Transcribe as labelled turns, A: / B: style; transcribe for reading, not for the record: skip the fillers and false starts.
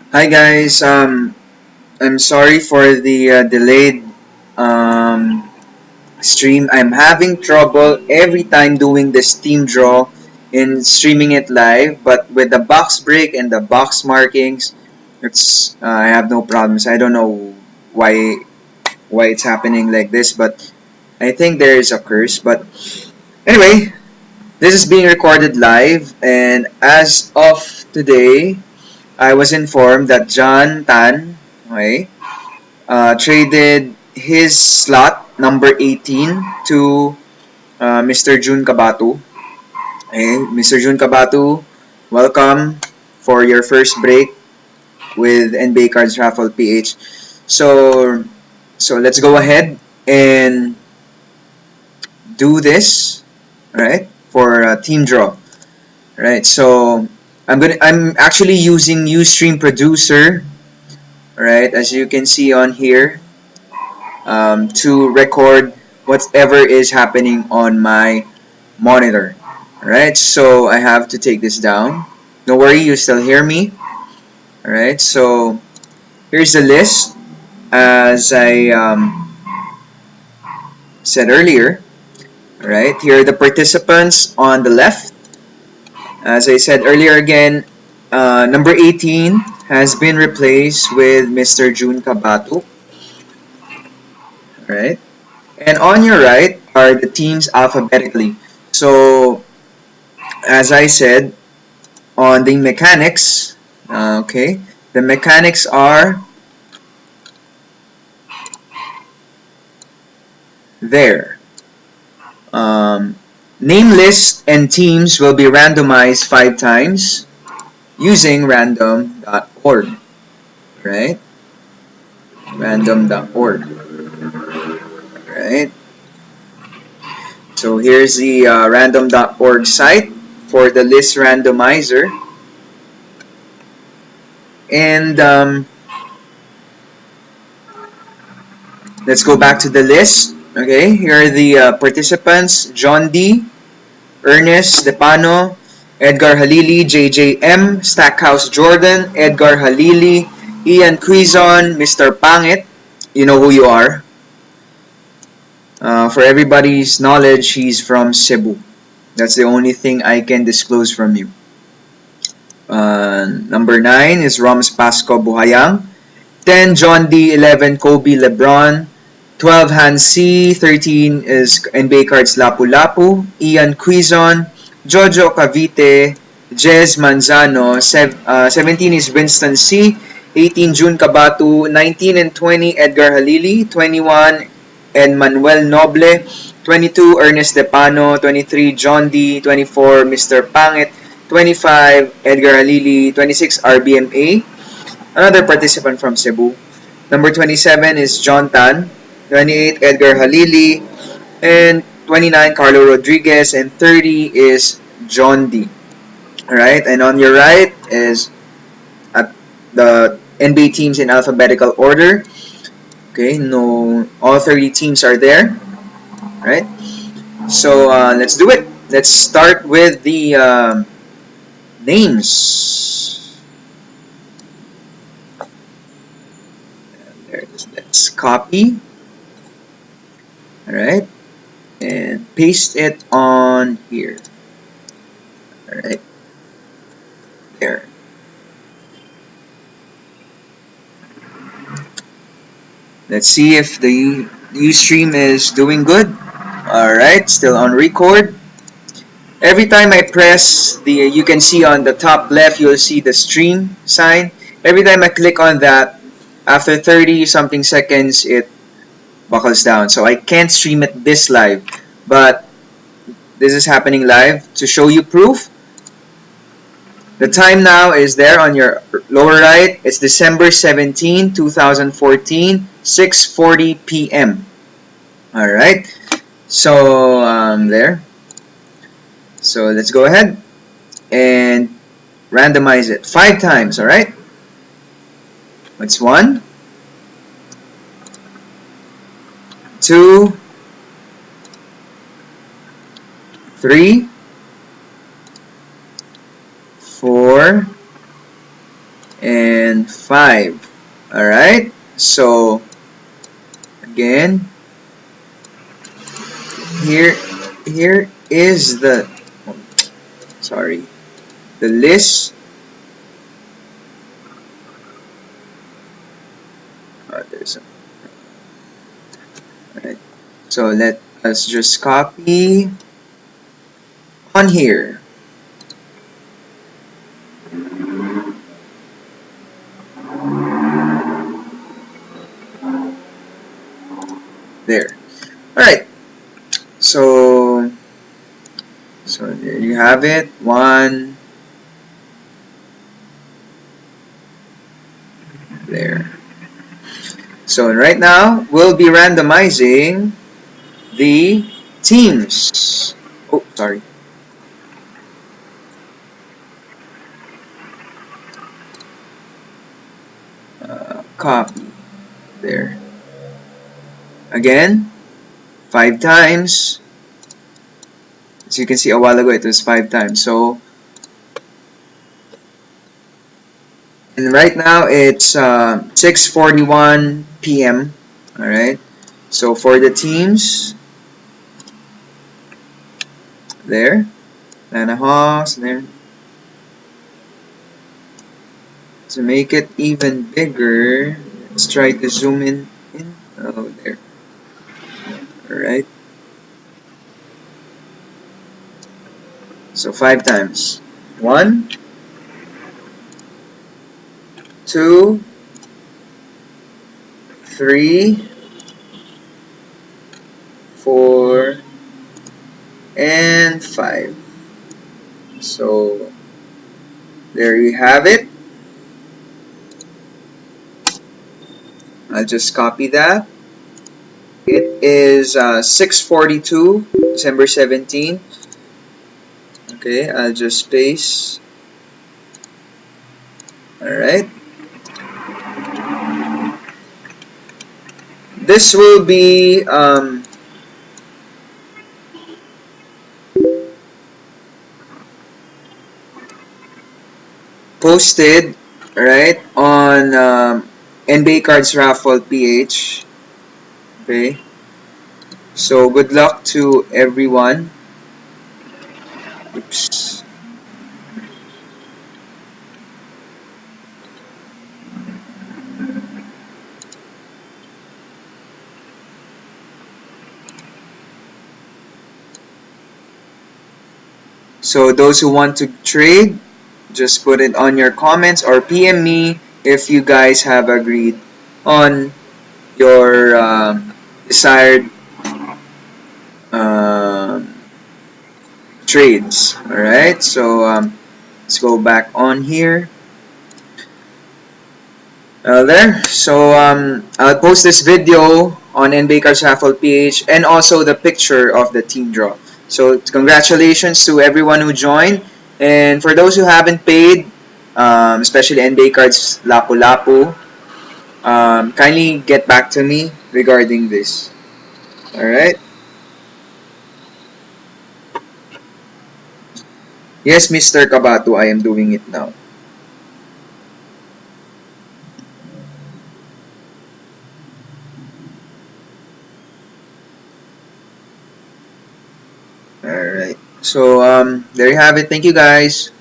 A: Hi guys. I'm sorry for the delayed um, stream. I'm having trouble every time doing the Steam draw in streaming it live, but with the box break and the box markings, it's I have no problems. I don't know why it's happening like this, but I think there is a curse. But anyway, this is being recorded live, and as of today, I was informed that John Tan, okay, traded his slot number 18 to Mr. Jun Kabatu. Okay, Mr. Jun Kabatu, welcome for your first break with NBA Cards Raffle PH. So, so let's go ahead and do this, right? For a team draw, right? So I'm actually using Ustream Producer, right? As you can see on here, to record whatever is happening on my monitor. Alright, so I have to take this down. Don't worry, you still hear me. Alright, so here's the list as I said earlier. Alright, here are the participants on the left. As I said earlier again, number 18 has been replaced with Mr. Jun Kabatu. Alright, and on your right are the teams alphabetically. So as I said, on the mechanics, okay, the mechanics are there. Um, Name lists and teams will be randomized 5 times using random.org, right? Random.org, right? So here's the random.org site for the list randomizer. And let's go back to the list. Okay, here are the participants: John D, Ernest Depano, Edgar Halili, JJM, Stackhouse Jordan, Edgar Halili, Ian Quizon, Mr. Pangit. You know who you are. For everybody's knowledge, he's from Cebu. That's the only thing I can disclose from you. Number 9 is Roms Pasco Buhayang. 10, John D. 11, Kobe Lebron. 12, Hans C. 13 is NBA Cards Lapu Lapu. Ian Quizon. Jojo Cavite. Jez Manzano. 17 is Winston C. 18, June Kabatu. 19 and 20, Edgar Halili. 21, and Manuel Noble. 22, Ernest Depano. 23, John D. 24, Mr. Pangit. 25, Edgar Halili. 26, RBMA. Another participant from Cebu. Number 27 is John Tan. 28, Edgar Halili. And 29, Carlo Rodriguez. And 30 is John D. Alright, and on your right is at the NBA teams in alphabetical order. Okay, no, all 30 teams are there. Right? So let's do it. Let's start with the names. Let's copy. Alright, and paste it on here. Alright, there. Let's see if the Ustream is doing good. Alright, still on record. Every time I press you can see on the top left, you'll see the stream sign. Every time I click on that, after 30 something seconds, it buckles down. So I can't stream it this live, but this is happening live to show you proof. The time now is there on your lower right. It's December 17, 2014, 6:40 p.m. Alright, so there. So let's go ahead and randomize it 5 times, alright? It's 1, 2, 3, 4, and 5. Alright, so again, here is the, sorry, the list. There's a, alright, so let us just copy on here. There. Alright, so there you have it. 1 there. So right now we'll be randomizing the teams. Oh, sorry. Copy there. Again, 5 times. As you can see, a while ago it was 5 times. So, and right now it's 6:41 p.m. All right. So for the teams, there, Atlanta Hawks, there. To make it even bigger, let's try to zoom in. Oh, there. All right. So 5 times. 1, 2, 3, 4, and 5. So there you have it. I'll just copy that. It is 6:42, December 17th. Okay, I'll just paste. Alright. This will be posted, right, on NBA Cards Raffle PH. Okay. So good luck to everyone. Oops. So those who want to trade, just put it on your comments or PM me if you guys have agreed on your desired trades. Alright, so let's go back on here. There. So I'll post this video on NBA Cards Raffle PH and also the picture of the team draw. So congratulations to everyone who joined. And for those who haven't paid, especially NBA Cards Lapu-Lapu, kindly get back to me regarding this. Alright? Yes, Mr. Kabato, I am doing it now. Alright. So there you have it. Thank you guys.